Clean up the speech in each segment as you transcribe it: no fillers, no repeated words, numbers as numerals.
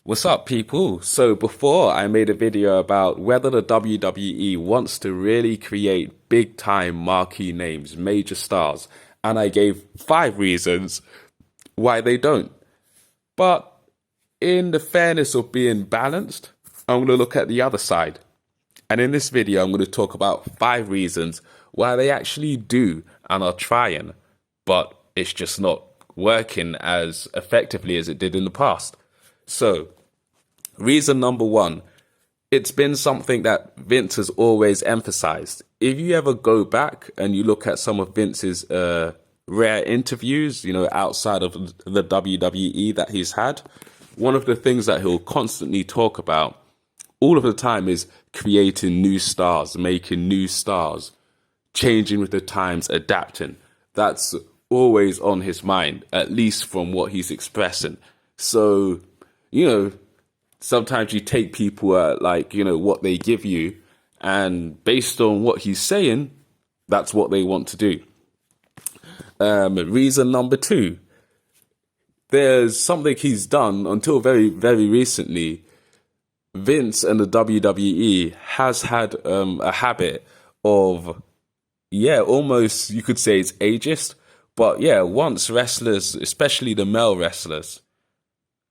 What's up, people? So before I made a video about whether the WWE wants to really create big time marquee names, major stars, and I gave 5 reasons why they don't. But in the fairness of being balanced, I'm going to look at the other side. And in this video, I'm going to talk about 5 reasons why they actually do and are trying, but it's just not working as effectively as it did in the past. So, reason number one, it's been something that Vince has always emphasized. If you ever go back and you look at some of Vince's rare interviews, outside of the WWE that he's had, one of the things that he'll constantly talk about all of the time is creating new stars, making new stars, changing with the times, adapting. That's always on his mind, at least from what he's expressing. So, sometimes you take people at what they give you, and based on what he's saying, that's what they want to do. Reason number two, there's something he's done until very, very recently. Vince and the WWE has had a habit of, almost you could say it's ageist, but once wrestlers, especially the male wrestlers,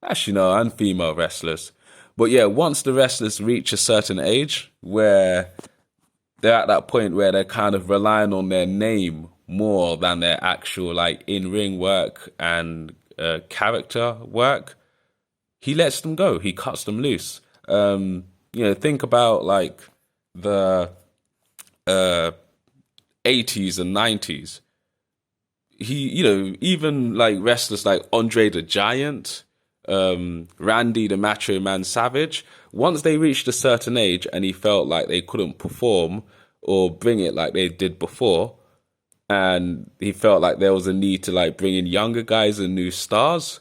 actually no, and female wrestlers, but once the wrestlers reach a certain age where they're at that point where they're kind of relying on their name more than their actual in-ring work and character work, he lets them go. He cuts them loose. Think about the 80s and 90s. Even wrestlers like Andre the Giant, Randy the Macho Man Savage, once they reached a certain age and he felt like they couldn't perform or bring it like they did before, and he felt like there was a need to bring in younger guys and new stars,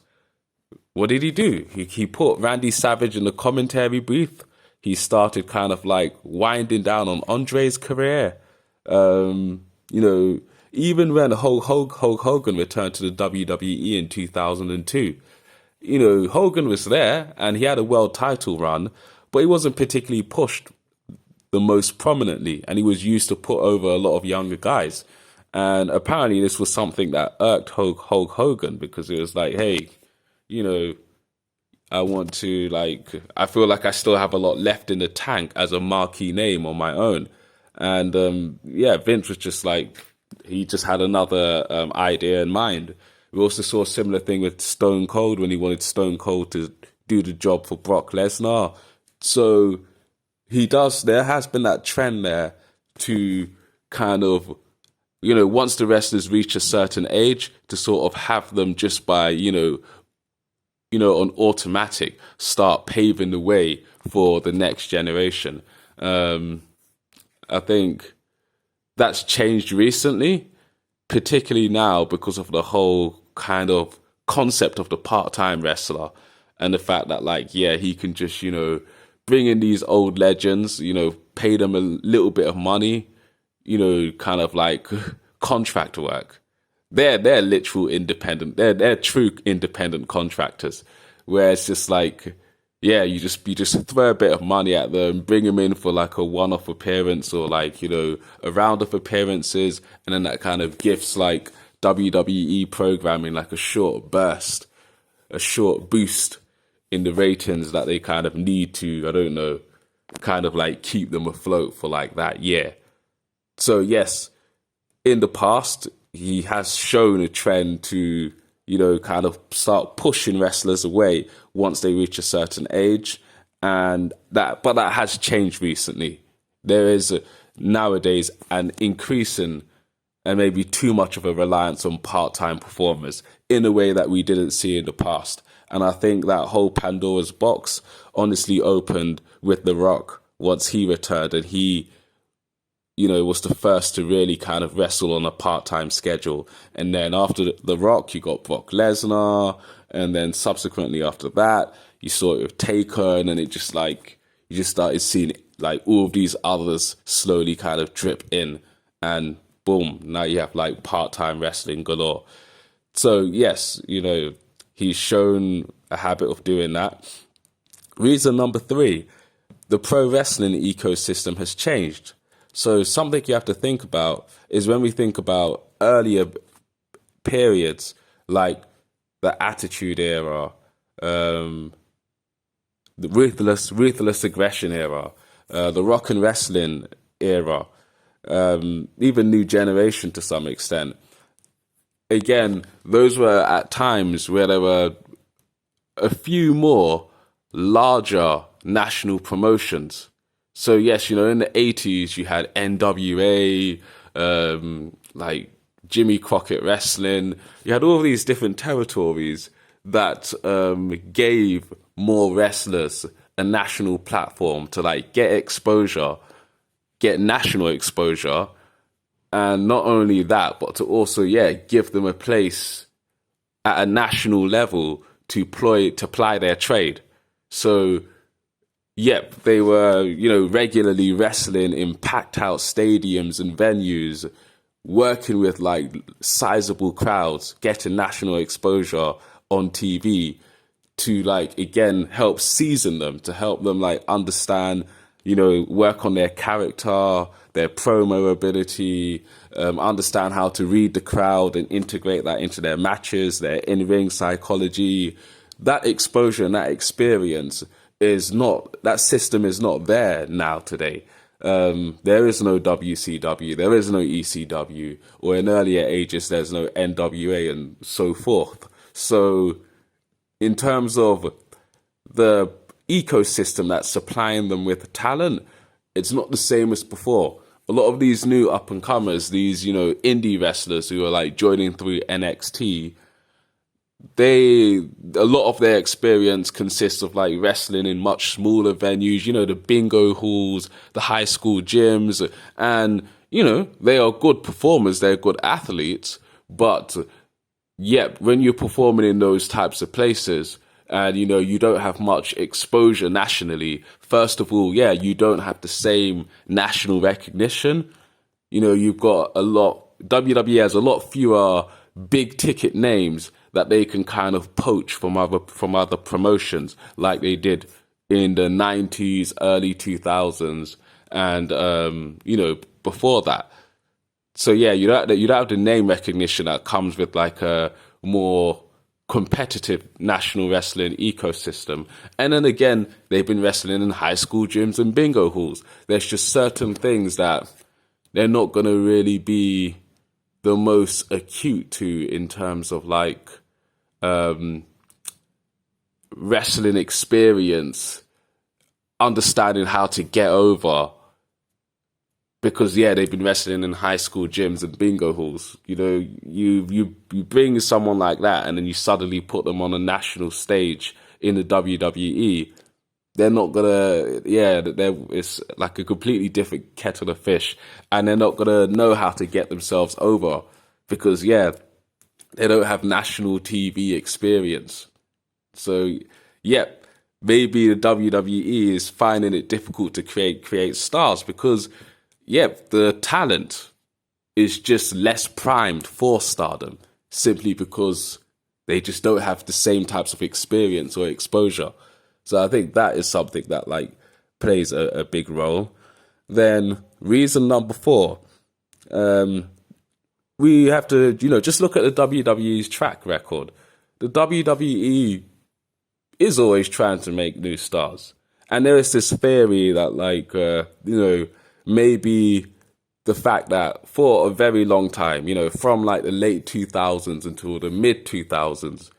what did he do? He put Randy Savage in the commentary booth. He started kind of winding down on Andre's career. Even when Hulk Hogan returned to the WWE in 2002, Hogan was there and he had a world title run, but he wasn't particularly pushed the most prominently, and he was used to put over a lot of younger guys. And apparently this was something that irked Hulk Hogan, because it was hey, I want to I feel like I still have a lot left in the tank as a marquee name on my own. And Vince was just he just had another idea in mind. We also saw a similar thing with Stone Cold when he wanted Stone Cold to do the job for Brock Lesnar. So there has been that trend there to kind of, once the wrestlers reach a certain age, to sort of have them just by, on automatic, start paving the way for the next generation. I think that's changed recently, particularly now because of the whole kind of concept of the part-time wrestler and the fact that he can just, bring in these old legends, pay them a little bit of money, kind of contract work. They're literal independent. They're true independent contractors, where it's just you just throw a bit of money at them, bring them in for a one-off appearance or a round of appearances, and then that kind of gifts WWE programming a short burst, a short boost in the ratings that they kind of need to, I don't know, kind of keep them afloat for that year. So yes, in the past, he has shown a trend to, kind of start pushing wrestlers away once they reach a certain age. But that has changed recently. There is nowadays an increasing and maybe too much of a reliance on part-time performers in a way that we didn't see in the past. And I think that whole Pandora's box honestly opened with The Rock once he returned, and he was the first to really kind of wrestle on a part-time schedule. And then after The Rock, you got Brock Lesnar, and then subsequently after that, you saw it with Taker, and then it just you just started seeing all of these others slowly kind of drip in, and boom, now you have part-time wrestling galore. So yes, he's shown a habit of doing that. Reason number 3, the pro wrestling ecosystem has changed. So something you have to think about is when we think about earlier periods like the Attitude Era, the ruthless aggression era, the rock and wrestling era, even New Generation to some extent. Again, those were at times where there were a few more larger national promotions. So yes, in the 80s you had NWA, like Jimmy Crockett Wrestling. You had all these different territories that gave more wrestlers a national platform to like get exposure, get national exposure, and not only that, but to also give them a place at a national level to ply their trade. So they were, regularly wrestling in packed out stadiums and venues, working with like sizable crowds, getting national exposure on TV to like, again, help season them, to help them like understand, work on their character, their promo ability, understand how to read the crowd and integrate that into their matches, their in-ring psychology. That exposure and that experience that system is not there now today. There is no WCW, there is no ECW, or in earlier ages, there's no NWA and so forth. So in terms of the ecosystem that's supplying them with talent, it's not the same as before. A lot of these new up-and-comers, these, indie wrestlers who are like joining through NXT, a lot of their experience consists of like wrestling in much smaller venues, the bingo halls, the high school gyms, and, they are good performers, they're good athletes, but when you're performing in those types of places and, you don't have much exposure nationally, first of all, you don't have the same national recognition. You've got WWE has a lot fewer big ticket names that they can kind of poach from other promotions like they did in the 90s, early 2000s, and, before that. So you don't have the name recognition that comes with like a more competitive national wrestling ecosystem. And then again, they've been wrestling in high school gyms and bingo halls. There's just certain things that they're not going to really be the most acute to in terms of like wrestling experience, understanding how to get over, because they've been wrestling in high school gyms and bingo halls. You bring someone like that and then you suddenly put them on a national stage in the WWE. They're not gonna, it's like a completely different kettle of fish, and they're not gonna know how to get themselves over because they don't have national TV experience. So maybe the WWE is finding it difficult to create stars because the talent is just less primed for stardom simply because they just don't have the same types of experience or exposure. So I think that is something that like plays a big role. Then reason number 4, we have to, just look at the WWE's track record. The WWE is always trying to make new stars. And there is this theory that like, maybe the fact that for a very long time, from like the late 2000s until the mid 2010s,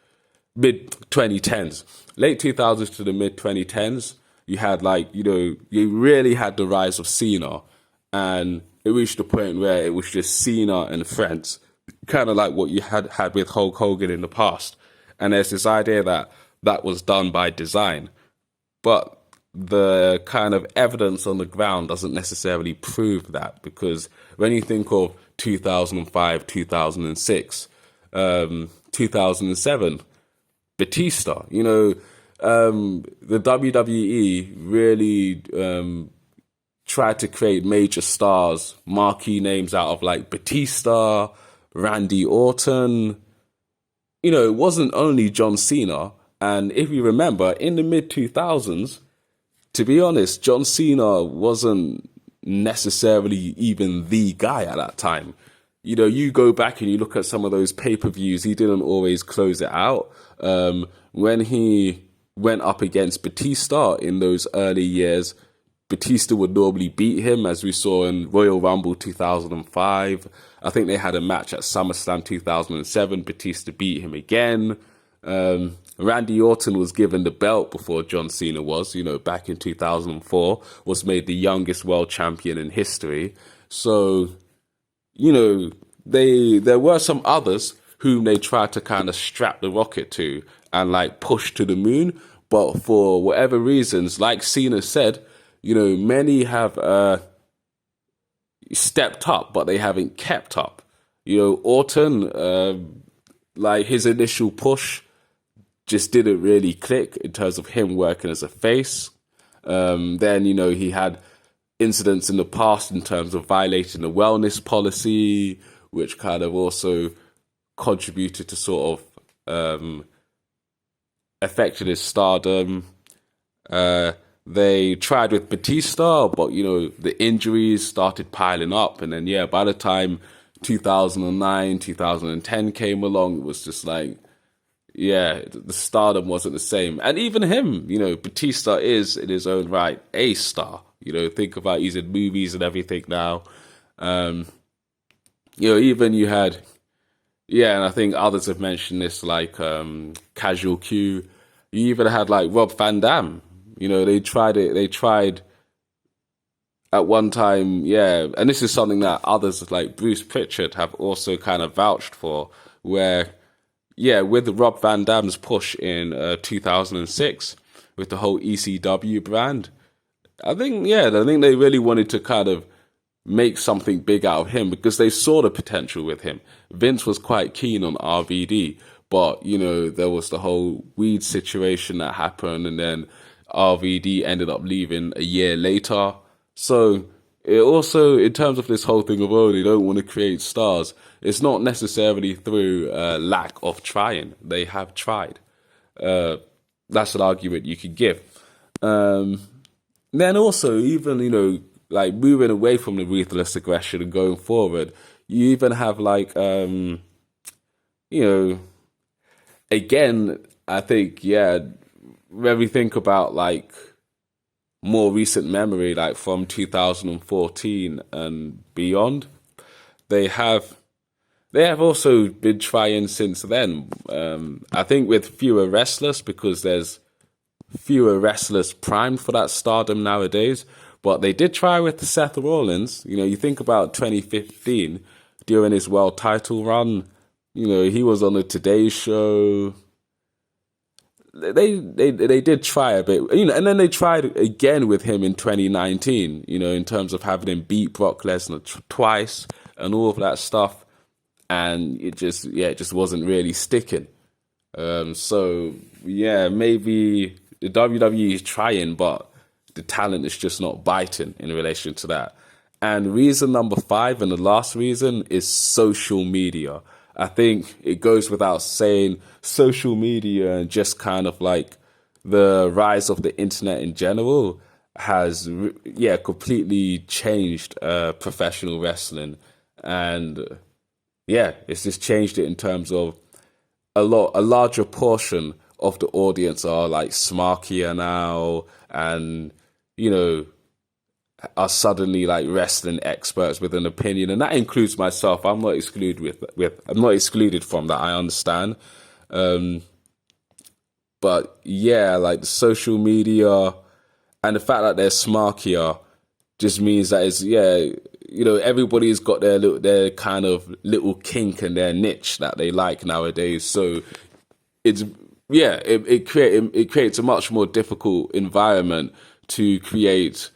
late 2000s to the mid 2010s, you had like, you really had the rise of Cena, and it reached a point where it was just Cena and friends, kind of like what you had with Hulk Hogan in the past. And there's this idea that was done by design, but the kind of evidence on the ground doesn't necessarily prove that, because when you think of 2005, 2006, 2007, Batista, the WWE really tried to create major stars, marquee names out of like Batista, Randy Orton. It wasn't only John Cena And if you remember, in the mid 2000s, to be honest, John Cena wasn't necessarily even the guy at that time. You know, you go back and you look at some of those pay-per-views, he didn't always close it out. When he went up against Batista in those early years, Batista would normally beat him, as we saw in Royal Rumble 2005. I think they had a match at SummerSlam 2007. Batista beat him again. Randy Orton was given the belt before John Cena was, you know, back in 2004, was made the youngest world champion in history. So, you know, there were some others whom they tried to kind of strap the rocket to and like push to the moon. But for whatever reasons, like Cena said, you know, many have stepped up, but they haven't kept up. You know, Orton, like his initial push just didn't really click in terms of him working as a face. Then, you know, he had incidents in the past in terms of violating the wellness policy, which kind of also contributed to sort of affected his stardom. They tried with Batista, but, you know, the injuries started piling up. And then, yeah, by the time 2009, 2010 came along, it was just like, yeah, the stardom wasn't the same. And even him, you know, Batista is, in his own right, a star. You know, think about he's in movies and everything now. You know, even you had, yeah, and I think others have mentioned this, like Casual Q. You even had, like, Rob Van Dam. You know, they tried it. They tried at one time, yeah. And this is something that others like Bruce Pritchard have also kind of vouched for, where, yeah, with Rob Van Dam's push in 2006 with the whole ECW brand, I think they really wanted to kind of make something big out of him because they saw the potential with him. Vince was quite keen on RVD, but, you know, there was the whole weed situation that happened, and then RVD ended up leaving a year later. So it also, in terms of this whole thing of, oh, they don't want to create stars, it's not necessarily through lack of trying. They have tried. That's an argument you could give. Then also, even, you know, like moving away from the ruthless aggression and going forward, you even have like, you know, again, I think, yeah, when we think about like more recent memory, like from 2014 and beyond, they have also been trying since then. I think with fewer wrestlers, because there's fewer wrestlers primed for that stardom nowadays. But they did try with Seth Rollins. You know, you think about 2015 during his world title run. You know, he was on the Today Show. They did try a bit, you know, and then they tried again with him in 2019. You know, in terms of having him beat Brock Lesnar twice and all of that stuff, and it just wasn't really sticking. So yeah, maybe the WWE is trying, but the talent is just not biting in relation to that. And reason number 5, and the last reason, is social media. I think it goes without saying, social media and just kind of like the rise of the internet in general has, completely changed professional wrestling. And yeah, it's just changed it in terms of a larger portion of the audience are like smarkier now, and, you know, are suddenly like wrestling experts with an opinion, and that includes myself. I'm not excluded I'm not excluded from that. I understand, but yeah, like the social media and the fact that they're smarkier just means that it's, yeah, you know, everybody's got their kind of little kink and their niche that they like nowadays. So it's, yeah, it creates a much more difficult environment to create,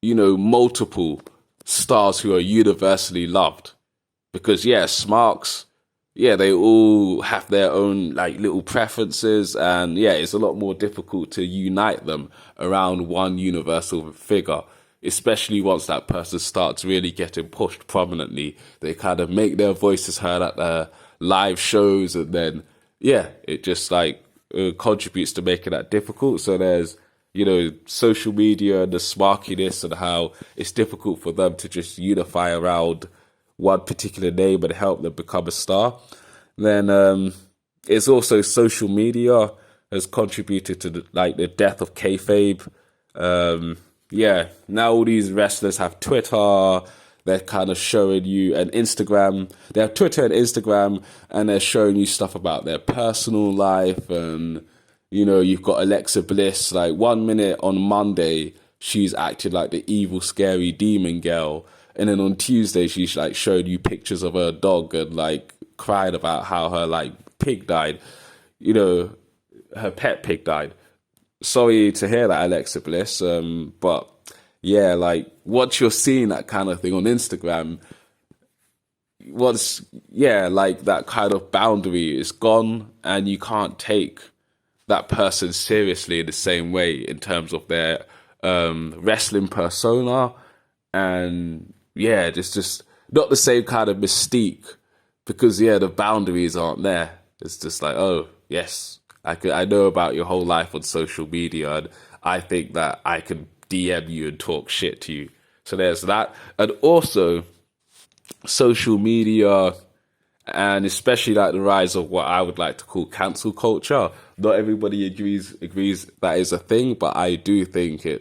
you know, multiple stars who are universally loved. Because, yeah, smarks, yeah, they all have their own, like, little preferences, and, yeah, it's a lot more difficult to unite them around one universal figure, especially once that person starts really getting pushed prominently. They kind of make their voices heard at the live shows, and then, yeah, it just, like, contributes to making that difficult. So there's, social media and the smarkiness and how it's difficult for them to just unify around one particular name and help them become a star. Then it's also social media has contributed to the death of kayfabe. Now all these wrestlers have Twitter. They're kind of showing you an Instagram. They have Twitter and Instagram, and they're showing you stuff about their personal life. And, you've got Alexa Bliss. Like 1 minute on Monday, she's acted like the evil, scary demon girl. And then on Tuesday, she's like showed you pictures of her dog and like cried about how her like pig died. Her pet pig died. Sorry to hear that, Alexa Bliss. But yeah, like once you're seeing that kind of thing on Instagram, that kind of boundary is gone, and you can't take that person seriously in the same way in terms of their wrestling persona, and it's just not the same kind of mystique because the boundaries aren't there. It's just like, oh yes, I know about your whole life on social media, and I think that I can DM you and talk shit to you. So there's that. And also social media, and especially like the rise of what I would like to call cancel culture. Not everybody agrees that is a thing, but I do think I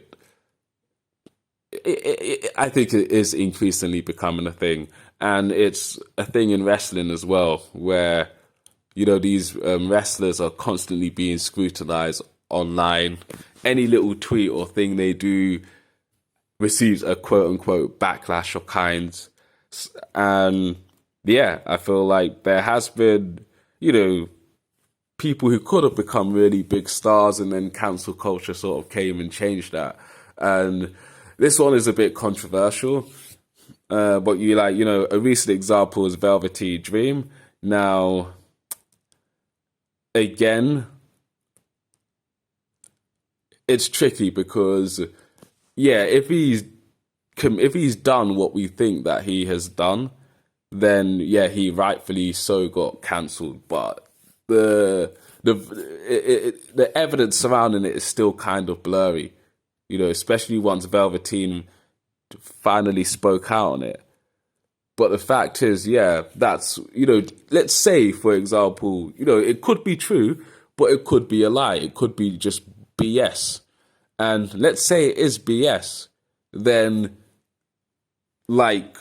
think it is increasingly becoming a thing. And it's a thing in wrestling as well, where these wrestlers are constantly being scrutinized online. Any little tweet or thing they do receives a quote-unquote backlash of kinds. And I feel like there has been, people who could have become really big stars, and then cancel culture sort of came and changed that. And this one is a bit controversial. But a recent example is Velveteen Dream. Now, again, it's tricky because, if he's done what we think that he has done, then he rightfully so got cancelled. But the evidence surrounding it is still kind of blurry, especially once Velveteen finally spoke out on it. But the fact is, that's, let's say, for example, it could be true, but it could be a lie. It could be just BS. And let's say it is BS, then, like,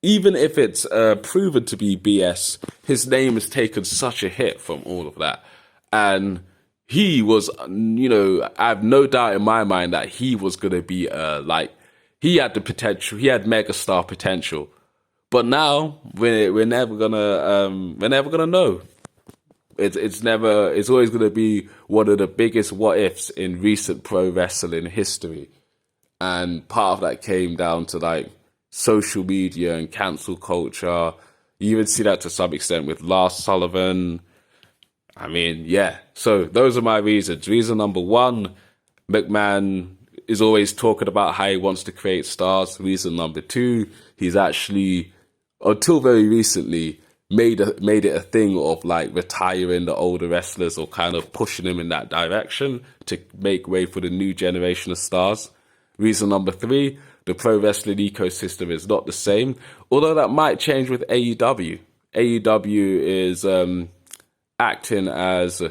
even if it's proven to be BS, his name has taken such a hit from all of that. And he was, I have no doubt in my mind that he was going to be, he had the potential, he had megastar potential. But now we're never gonna know. It's always gonna be one of the biggest what ifs in recent pro wrestling history. And part of that came down to like social media and cancel culture. You even see that to some extent with Lars Sullivan. I mean, so those are my reasons. Reason number one, McMahon is always talking about how he wants to create stars. Reason number two, he's actually, until very recently, made it a thing of like retiring the older wrestlers or kind of pushing them in that direction to make way for the new generation of stars. Reason number three, the pro wrestling ecosystem is not the same, although that might change with AEW. AEW is acting as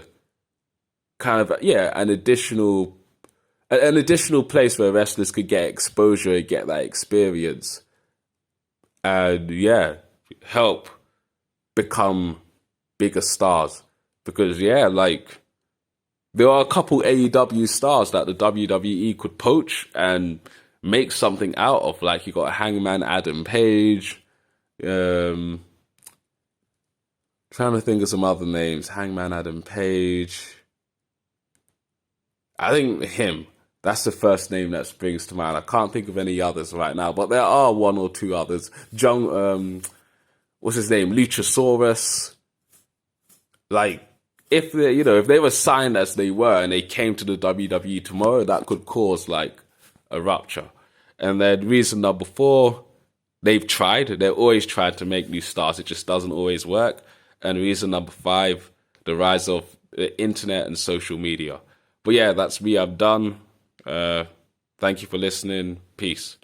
kind of an additional place where wrestlers could get exposure and get that experience, and help become bigger stars. Because there are a couple AEW stars that the WWE could poach and make something out of. Like you got Hangman Adam Page. Trying to think of some other names. Hangman Adam Page. I think him. That's the first name that springs to mind. I can't think of any others right now, but there are one or two others. What's his name? Luchasaurus. Like, if they were signed as they were and they came to the WWE tomorrow, that could cause like a rupture. And then reason number four, they've tried. They're always trying to make new stars. It just doesn't always work. And reason number five, the rise of the internet and social media. But yeah, that's me. I'm done. Thank you for listening. Peace.